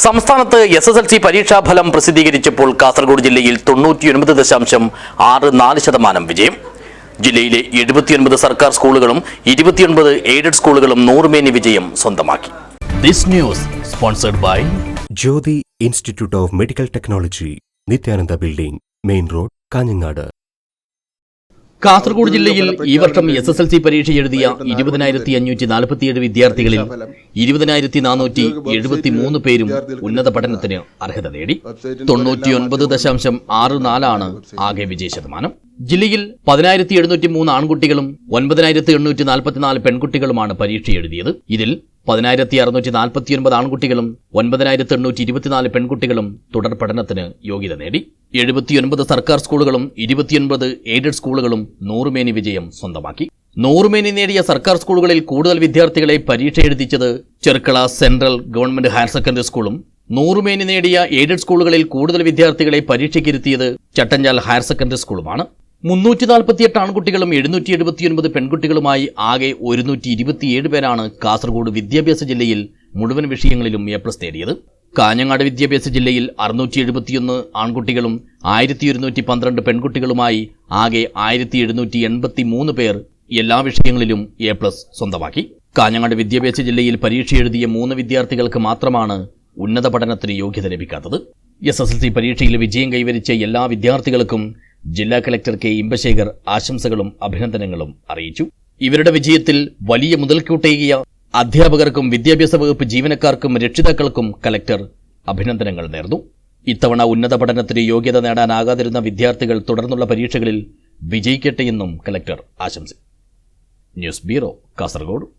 സംസ്ഥാനത്ത് SSLC പരീക്ഷാഫലം പ്രസിദ്ധീകരിച്ചപ്പോൾ കാസർഗോഡ് ജില്ലയിൽ 99.64% വിജയം. ജില്ലയിലെ 79 സർക്കാർ സ്കൂളുകളും 29 എയ്ഡഡ് സ്കൂളുകളും 100 മേനി വിജയം സ്വന്തമാക്കി. This news sponsored by Jyoti Institute of Medical Technology, Nityananda Building, Main Road, Kanjangad. Kasaragod ജില്ലയിൽ ഈ വർഷം SSLC പരീക്ഷ എഴുതിയ 20,547 വിദ്യാർത്ഥികളിൽ 20,473 പേരും ഉന്നത പഠനത്തിന് അർഹത നേടി. 99.64% ആകെ വിജയ ശതമാനം. ജില്ലയിൽ 10,703 ആൺകുട്ടികളും 9,844 പെൺകുട്ടികളുമാണ് പരീക്ഷ എഴുതിയത്. ഇതിൽ 10,649 ആൺകുട്ടികളും 9,824 പെൺകുട്ടികളും തുടർ പഠനത്തിന് യോഗ്യത നേടി. 79 സർക്കാർ സ്കൂളുകളും 29 എയ്ഡഡ് സ്കൂളുകളും 100 മേനി വിജയം സ്വന്തമാക്കി. 100 മേനി നേടിയ സർക്കാർ സ്കൂളുകളിൽ കൂടുതൽ വിദ്യാർത്ഥികളെ പരീക്ഷ എഴുതിച്ചത് Cherkala central government higher secondary സ്കൂളും 100 മേനി നേടിയ എയ്ഡഡ് സ്കൂളുകളിൽ കൂടുതൽ വിദ്യാർത്ഥികളെ പരീക്ഷയ്ക്കിരുത്തിയത് ചട്ടഞ്ചാൽ ഹയർ സെക്കൻഡറി സ്കൂളുമാണ്. 348 ആൺകുട്ടികളും 779 പെൺകുട്ടികളുമായി ആകെ 127 പേരാണ് കാസർഗോഡ് വിദ്യാഭ്യാസ ജില്ലയിൽ മുഴുവൻ വിഷയങ്ങളിലും A+ നേടിയത്. കാഞ്ഞങ്ങാട് വിദ്യാഭ്യാസ ജില്ലയിൽ 671 ആൺകുട്ടികളും 1112 പെൺകുട്ടികളുമായി ആകെ 1783 പേർ എല്ലാ വിഷയങ്ങളിലും A+ സ്വന്തമാക്കി. കാഞ്ഞങ്ങാട് വിദ്യാഭ്യാസ ജില്ലയിൽ പരീക്ഷ എഴുതിയ 3 വിദ്യാർത്ഥികൾക്ക് മാത്രമാണ് ഉന്നത പഠനത്തിന് യോഗ്യത ലഭിക്കാത്തത്. SSLC പരീക്ഷയിൽ വിജയം കൈവരിച്ച എല്ലാ വിദ്യാർത്ഥികൾക്കും ജില്ലാ കലക്ടർ K. ഇമ്പശേഖർ ആശംസകളും അഭിനന്ദനങ്ങളും അറിയിച്ചു. ഇവരുടെ വിജയത്തിൽ വലിയ മുതൽക്കൂട്ടേകിയ അധ്യാപകർക്കും വിദ്യാഭ്യാസ വകുപ്പ് ജീവനക്കാർക്കും രക്ഷിതാക്കൾക്കും കലക്ടർ അഭിനന്ദനങ്ങൾ നേർന്നു. ഇത്തവണ ഉന്നത പഠനത്തിന് യോഗ്യത നേടാനാകാതിരുന്ന വിദ്യാർത്ഥികൾ തുടർന്നുള്ള പരീക്ഷകളിൽ വിജയിക്കട്ടെയെന്നും കലക്ടർ ആശംസിച്ചു. News bureau, Kasaragod.